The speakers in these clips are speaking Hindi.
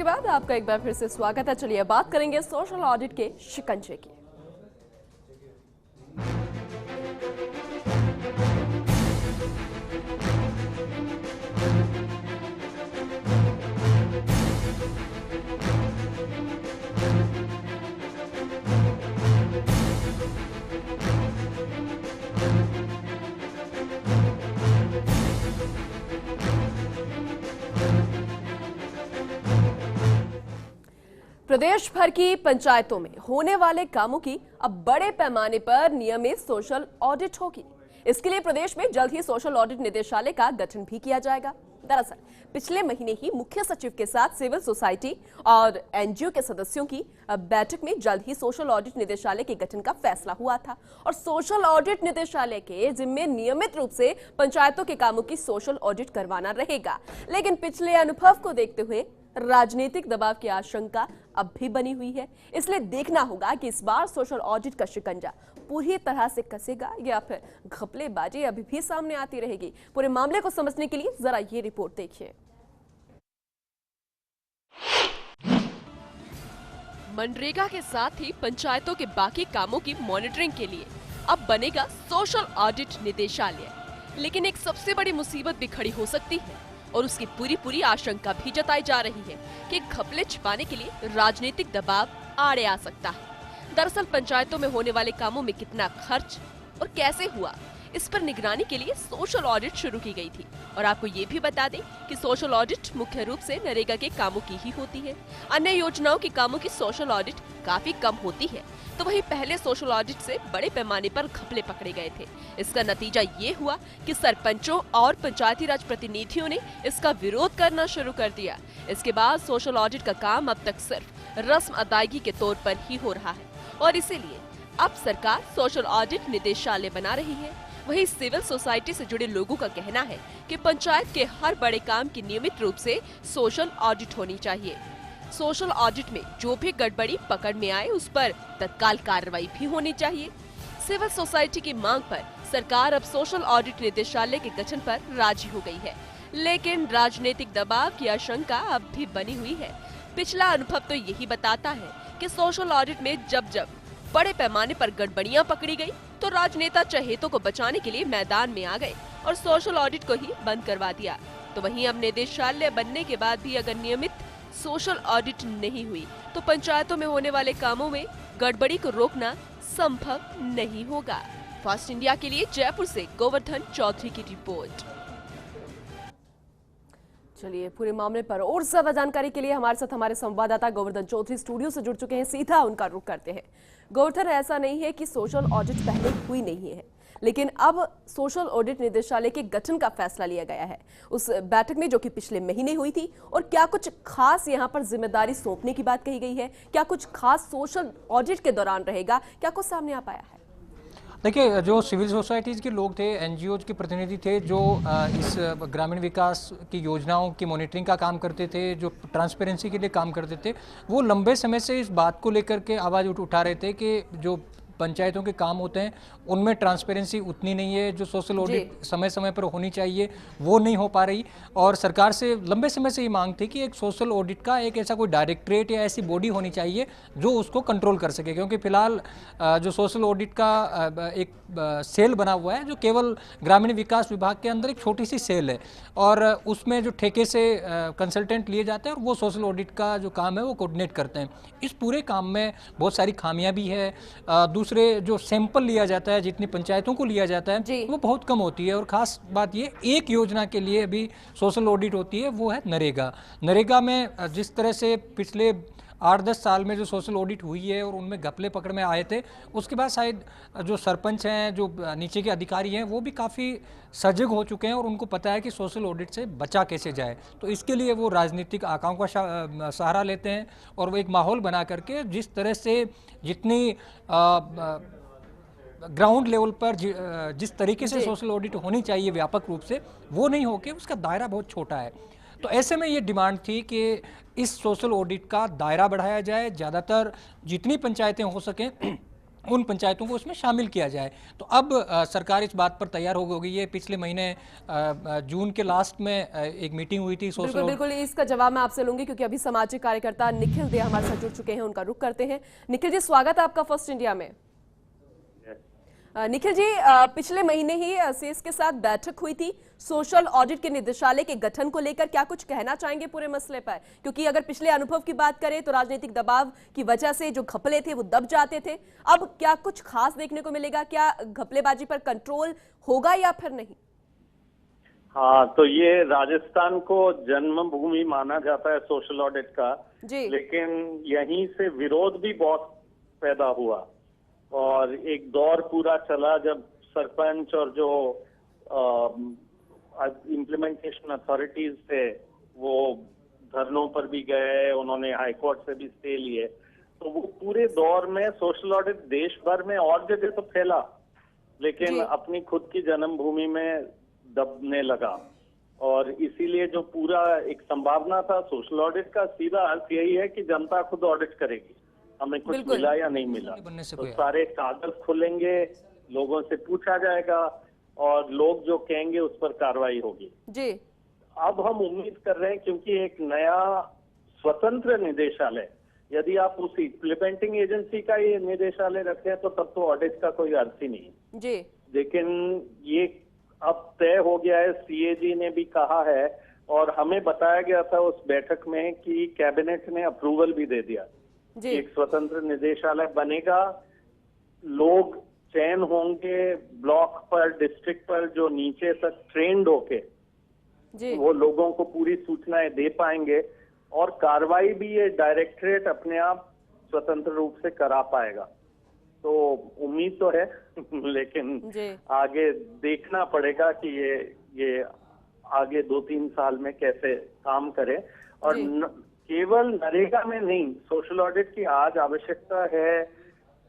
बाद आपका एक बार फिर से स्वागत है। चलिए बात करेंगे सोशल ऑडिट के शिकंजे की। प्रदेश भर की पंचायतों में होने वाले कामों की अब बड़े पैमाने पर नियमित सोशल ऑडिट होगी। इसके लिए प्रदेश में जल्द ही सोशल ऑडिट निदेशालय का गठन भी किया जाएगा। दरअसल पिछले महीने ही मुख्य सचिव के साथ सिविल सोसाइटी और एनजीओ के सदस्यों की बैठक में जल्द ही सोशल ऑडिट निदेशालय के गठन का फैसला हुआ था और सोशल ऑडिट निदेशालय के जिम्मे नियमित रूप से पंचायतों के कामों की सोशल ऑडिट करवाना रहेगा। लेकिन पिछले अनुभव को देखते हुए राजनीतिक दबाव की आशंका अब भी बनी हुई है। इसलिए देखना होगा कि इस बार सोशल ऑडिट का शिकंजा पूरी तरह से कसेगा या फिर घपलेबाजी अभी भी सामने आती रहेगी। पूरे मामले को समझने के लिए जरा ये रिपोर्ट देखिए। मनरेगा के साथ ही पंचायतों के बाकी कामों की मॉनिटरिंग के लिए अब बनेगा सोशल ऑडिट निदेशालय। लेकिन एक सबसे बड़ी मुसीबत भी खड़ी हो सकती है और उसकी पूरी आशंका भी जताई जा रही है कि घपले छिपाने के लिए राजनीतिक दबाव आड़े आ सकता है। दरअसल पंचायतों में होने वाले कामों में कितना खर्च और कैसे हुआ, इस पर निगरानी के लिए सोशल ऑडिट शुरू की गई थी। और आपको ये भी बता दें कि सोशल ऑडिट मुख्य रूप से नरेगा के कामों की ही होती है। अन्य योजनाओं के कामों की सोशल ऑडिट काफी कम होती है। तो वहीं पहले सोशल ऑडिट से बड़े पैमाने पर घपले पकड़े गए थे। इसका नतीजा ये हुआ कि सरपंचों और पंचायती राज प्रतिनिधियों ने इसका विरोध करना शुरू कर दिया। इसके बाद सोशल ऑडिट का काम अब तक सिर्फ रस्म अदायगी के तौर पर ही हो रहा है और इसीलिए अब सरकार सोशल ऑडिट निदेशालय बना रही है। वहीं सिविल सोसाइटी से जुड़े लोगों का कहना है कि पंचायत के हर बड़े काम की नियमित रूप से सोशल ऑडिट होनी चाहिए। सोशल ऑडिट में जो भी गड़बड़ी पकड़ में आए उस पर तत्काल कार्रवाई भी होनी चाहिए। सिविल सोसाइटी की मांग पर सरकार अब सोशल ऑडिट निदेशालय के गठन पर राजी हो गई है। लेकिन राजनीतिक दबाव की आशंका अब भी बनी हुई है। पिछला अनुभव तो यही बताता है कि सोशल ऑडिट में जब बड़े पैमाने पर गड़बड़ियां पकड़ी गई तो राजनेता चहेतों को बचाने के लिए मैदान में आ गए और सोशल ऑडिट को ही बंद करवा दिया। तो वहीं अब निदेशालय बनने के बाद भी अगर नियमित सोशल ऑडिट नहीं हुई तो पंचायतों में होने वाले कामों में गड़बड़ी को रोकना संभव नहीं होगा। फास्ट इंडिया के लिए जयपुर से गोवर्धन चौधरी की रिपोर्ट। चलिए पूरे मामले पर और ज्यादा जानकारी के लिए हमारे साथ हमारे संवाददाता गोवर्धन चौधरी स्टूडियो से जुड़ चुके हैं। सीधा उनका रुख करते हैं। गोवर्धन, ऐसा नहीं है कि सोशल ऑडिट पहले हुई नहीं है, लेकिन अब सोशल ऑडिट निदेशालय के गठन का फैसला लिया गया है उस बैठक में जो कि पिछले महीने हुई थी। और क्या कुछ खास यहाँ पर जिम्मेदारी सौंपने की बात कही गई है? क्या कुछ खास सोशल ऑडिट के दौरान रहेगा? क्या कुछ सामने आ पाया है? देखिए, जो सिविल सोसाइटीज़ के लोग थे, एनजीओज के प्रतिनिधि थे, जो इस ग्रामीण विकास की योजनाओं की मॉनिटरिंग का काम करते थे, जो ट्रांसपेरेंसी के लिए काम करते थे, वो लंबे समय से इस बात को लेकर के आवाज़ उठा रहे थे कि जो पंचायतों के काम होते हैं उनमें ट्रांसपेरेंसी उतनी नहीं है, जो सोशल ऑडिट समय समय पर होनी चाहिए वो नहीं हो पा रही। और सरकार से लंबे समय से ये मांग थी कि एक सोशल ऑडिट का एक ऐसा कोई डायरेक्टरेट या ऐसी बॉडी होनी चाहिए जो उसको कंट्रोल कर सके, क्योंकि फिलहाल जो सोशल ऑडिट का एक सेल बना हुआ है जो केवल ग्रामीण विकास विभाग के अंदर एक छोटी सी सेल है और उसमें जो ठेके से कंसल्टेंट लिए जाते हैं और वो सोशल ऑडिट का जो काम है वो कोऑर्डिनेट करते हैं। इस पूरे काम में बहुत सारी खामियां भी है। दूसरे जो सैंपल लिया जाता है, जितनी पंचायतों को लिया जाता है वो बहुत कम होती है। और खास बात ये, एक योजना के लिए अभी सोशल ऑडिट होती है, वो है नरेगा। नरेगा में जिस तरह से पिछले 8-10 साल में जो सोशल ऑडिट हुई है और उनमें घपले पकड़ में आए थे, उसके बाद शायद जो सरपंच हैं, जो नीचे के अधिकारी हैं, वो भी काफ़ी सजग हो चुके हैं और उनको पता है कि सोशल ऑडिट से बचा कैसे जाए। तो इसके लिए वो राजनीतिक आकाओं का सहारा लेते हैं और वो एक माहौल बना करके जिस तरह से जितनी ग्राउंड लेवल पर जिस तरीके से सोशल ऑडिट होनी चाहिए व्यापक रूप से, वो नहीं होके उसका दायरा बहुत छोटा है। तो ऐसे में ये डिमांड थी कि इस सोशल ऑडिट का दायरा बढ़ाया जाए, ज़्यादातर जितनी पंचायतें हो सकें उन पंचायतों को उसमें शामिल किया जाए। तो अब सरकार इस बात पर तैयार हो गई है। पिछले महीने जून के लास्ट में एक मीटिंग हुई थी बिल्कुल सोशल। बिल्कुल, इसका जवाब मैं आपसे लूंगी क्योंकि अभी सामाजिक कार्यकर्ता निखिल दे हमारे साथ जुड़ चुके हैं, उनका रुख करते हैं। निखिल जी, स्वागत है आपका फर्स्ट इंडिया में। निखिल जी, पिछले महीने ही सेस के साथ बैठक हुई थी सोशल ऑडिट के निदेशालय के गठन को लेकर, क्या कुछ कहना चाहेंगे पूरे मसले पर? क्योंकि अगर पिछले अनुभव की बात करें तो राजनीतिक दबाव की वजह से जो घपले थे वो दब जाते थे, अब क्या कुछ खास देखने को मिलेगा? क्या घपलेबाजी पर कंट्रोल होगा या फिर नहीं? हाँ, तो ये राजस्थान को जन्मभूमि माना जाता है सोशल ऑडिट का जी। लेकिन यहीं से विरोध भी बहुत पैदा हुआ और एक दौर पूरा चला जब सरपंच और जो इम्प्लीमेंटेशन अथॉरिटीज थे वो धरनों पर भी गए, उन्होंने हाई कोर्ट से भी स्टे लिए। तो वो पूरे दौर में सोशल ऑडिट देश भर में और जगह तो फैला लेकिन अपनी खुद की जन्मभूमि में दबने लगा और इसीलिए जो पूरा एक संभावना था सोशल ऑडिट का, सीधा अर्थ यही है कि जनता खुद ऑडिट करेगी, हमें कुछ मिला या नहीं मिला। तो सारे कागज खुलेंगे, लोगों से पूछा जाएगा और लोग जो कहेंगे उस पर कार्रवाई होगी। जी। अब हम उम्मीद कर रहे हैं क्योंकि एक नया स्वतंत्र निदेशालय, यदि आप उस इम्प्लीमेंटिंग एजेंसी का ये निदेशालय रखें तो तब तो ऑडिट का कोई अर्थ ही नहीं। जी। लेकिन ये अब तय हो गया है, सीएजी ने भी कहा है और हमें बताया गया था उस बैठक में कि कैबिनेट ने अप्रूवल भी दे दिया जी। एक स्वतंत्र निदेशालय बनेगा। लोग चयन होंगे ब्लॉक पर, डिस्ट्रिक्ट पर, जो नीचे तक ट्रेंड होके जी। वो लोगों को पूरी सूचनाएं दे पाएंगे और कार्रवाई भी ये डायरेक्टरेट अपने आप स्वतंत्र रूप से करा पाएगा। तो उम्मीद तो है लेकिन आगे देखना पड़ेगा कि ये आगे 2-3 साल में कैसे काम करे। और केवल नरेगा में नहीं, सोशल ऑडिट की आज आवश्यकता है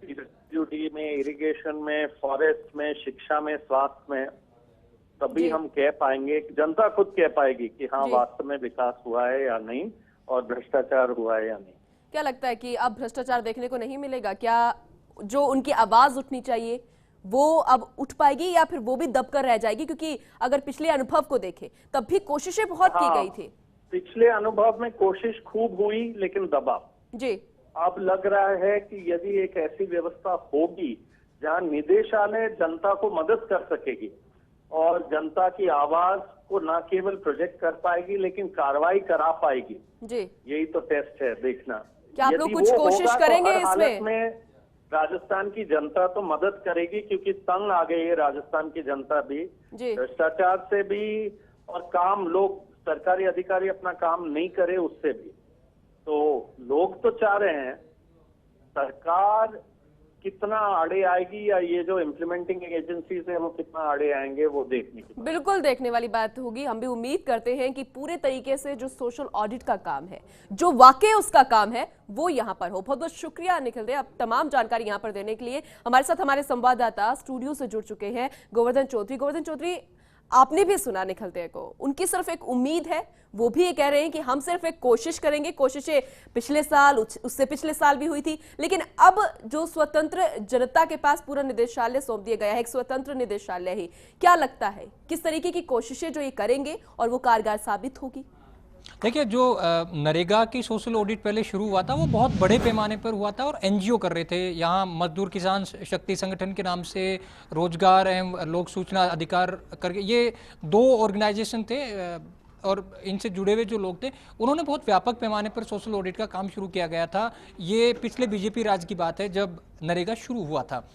पीडब्ल्यूडी में, इरिगेशन में, फॉरेस्ट में, शिक्षा में, स्वास्थ्य में। तभी हम कह पाएंगे, जनता खुद कह पाएगी कि हाँ वास्तव में विकास हुआ है या नहीं और भ्रष्टाचार हुआ है या नहीं। क्या लगता है कि अब भ्रष्टाचार देखने को नहीं मिलेगा? क्या जो उनकी आवाज उठनी चाहिए वो अब उठ पाएगी या फिर वो भी दबकर रह जाएगी? क्योंकि अगर पिछले अनुभव को देखें तब भी कोशिशें बहुत की गई थी। पिछले अनुभव में कोशिश खूब हुई लेकिन दबाव। जी। अब लग रहा है कि यदि एक ऐसी व्यवस्था होगी जहां निदेशालय जनता को मदद कर सकेगी और जनता की आवाज को न केवल प्रोजेक्ट कर पाएगी लेकिन कार्रवाई करा पाएगी। जी। यही तो टेस्ट है, देखना क्या आप लोग कुछ कोशिश करेंगे तो हर इसमें? हालत में राजस्थान की जनता तो मदद करेगी क्योंकि तंग आ गई है राजस्थान की जनता भी भ्रष्टाचार से भी और काम लोग सरकारी अधिकारी अपना काम नहीं करे उससे भी। तो लोग तो चाह रहे हैं, सरकार कितना आड़े आएगी या ये जो इम्प्लीमेंटिंग एजेंसीज है वो कितना आड़े आएंगे वो देखने की बिल्कुल देखने वाली बात होगी। हम भी उम्मीद करते हैं कि पूरे तरीके से जो सोशल ऑडिट का काम है, जो वाकई उसका काम है, वो यहाँ पर हो। बहुत बहुत शुक्रिया निखिल दे, आप तमाम जानकारी यहाँ पर देने के लिए। हमारे साथ हमारे संवाददाता स्टूडियो से जुड़ चुके हैं गोवर्धन चौधरी। गोवर्धन चौधरी, आपने भी सुना निखिल दे को, उनकी सिर्फ एक उम्मीद है, वो भी ये कह रहे हैं कि हम सिर्फ एक कोशिश करेंगे। कोशिशें पिछले साल, उससे पिछले साल भी हुई थी, लेकिन अब जो स्वतंत्र जनता के पास पूरा निदेशालय सौंप दिया गया है, एक स्वतंत्र निदेशालय ही, क्या लगता है किस तरीके की कोशिशें जो ये करेंगे और वो कारगर साबित होगी? देखिए, जो नरेगा की सोशल ऑडिट पहले शुरू हुआ था वो बहुत बड़े पैमाने पर हुआ था और एनजीओ कर रहे थे। यहाँ मजदूर किसान शक्ति संगठन के नाम से रोजगार एवं लोक सूचना अधिकार करके ये 2 ऑर्गेनाइजेशन थे और इनसे जुड़े हुए जो लोग थे उन्होंने बहुत व्यापक पैमाने पर सोशल ऑडिट का काम शुरू किया गया था। ये पिछले बीजेपी राज की बात है जब नरेगा शुरू हुआ था।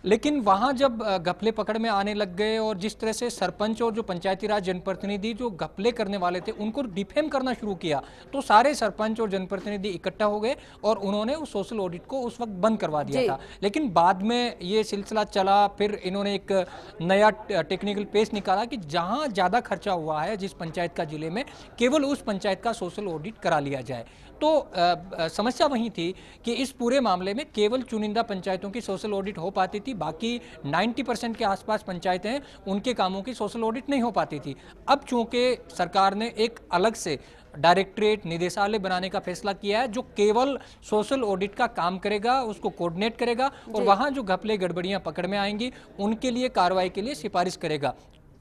लेकिन वहाँ जब घपले पकड़ में आने लग गए और जिस तरह से सरपंच और जो पंचायती राज जनप्रतिनिधि जो घपले करने वाले थे उनको डिफेम करना शुरू किया, तो सारे सरपंच और जनप्रतिनिधि इकट्ठा हो गए और उन्होंने उस सोशल ऑडिट को उस वक्त बंद करवा दिया था। लेकिन बाद में ये सिलसिला चला, फिर इन्होंने एक नया टेक्निकल पेश निकाला कि जहाँ ज़्यादा खर्चा हुआ है जिस पंचायत का जिले में, केवल उस पंचायत का सोशल ऑडिट करा लिया जाए। तो समस्या वही थी कि इस पूरे मामले में केवल चुनिंदा पंचायतों की सोशल ऑडिट हो पाती थी, बाकी 90% के आसपास पंचायतें हैं उनके कामों की सोशल ऑडिट नहीं हो पाती थी। अब चूंकि सरकार ने एक अलग से डायरेक्टरेट निदेशालय बनाने का फैसला किया है, जो केवल सोशल ऑडिट का काम करेगा, उसको कोऑर्डिनेट करेगा और वहां जो घपले गड़बड़ियां पकड़ में आएंगी उनके लिए कार्रवाई के लिए सिफारिश करेगा।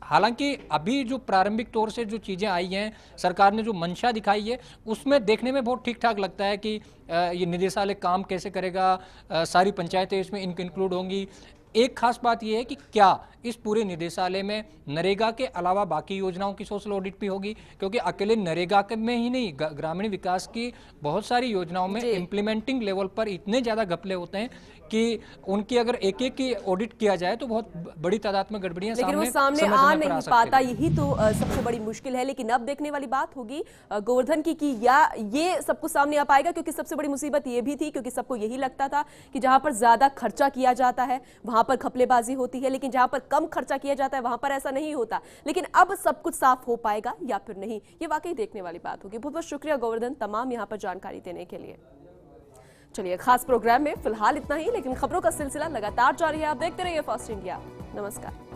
हालांकि अभी जो प्रारंभिक तौर से जो चीज़ें आई हैं, सरकार ने जो मंशा दिखाई है, उसमें देखने में बहुत ठीक ठाक लगता है कि ये निदेशालय काम कैसे करेगा, सारी पंचायतें इसमें इंक्लूड होंगी। एक खास बात यह है कि क्या इस पूरे निदेशालय में नरेगा के अलावा बाकी योजनाओं की सोशल ऑडिट भी होगी, क्योंकि अकेले नरेगा में ही नहीं, ग्रामीण विकास की बहुत सारी योजनाओं में इम्प्लीमेंटिंग लेवल पर इतने ज़्यादा घपले होते हैं कि उनकी अगर एक एक की ऑडिट किया जाए तो बहुत बड़ी तादाद में गड़बड़ियां लेकिन वो सामने आ नहीं पाता, यही तो सबसे बड़ी मुश्किल है। लेकिन अब देखने वाली बात होगी गोवर्धन की कि या ये सब कुछ सामने आ पाएगा, क्योंकि सबसे बड़ी मुसीबत ये भी थी, क्योंकि सबको यही लगता था कि जहां पर ज्यादा खर्चा किया जाता है वहां पर घपलेबाजी होती है, लेकिन जहां पर कम खर्चा किया जाता है वहां पर ऐसा नहीं होता। लेकिन अब सब कुछ साफ हो पाएगा या फिर नहीं, ये वाकई देखने वाली बात होगी। बहुत बहुत शुक्रिया गोवर्धन तमाम यहाँ पर जानकारी देने के लिए। चलिए, खास प्रोग्राम में फिलहाल इतना ही, लेकिन खबरों का सिलसिला लगातार जारी है। आप देखते रहिए फास्ट इंडिया। नमस्कार।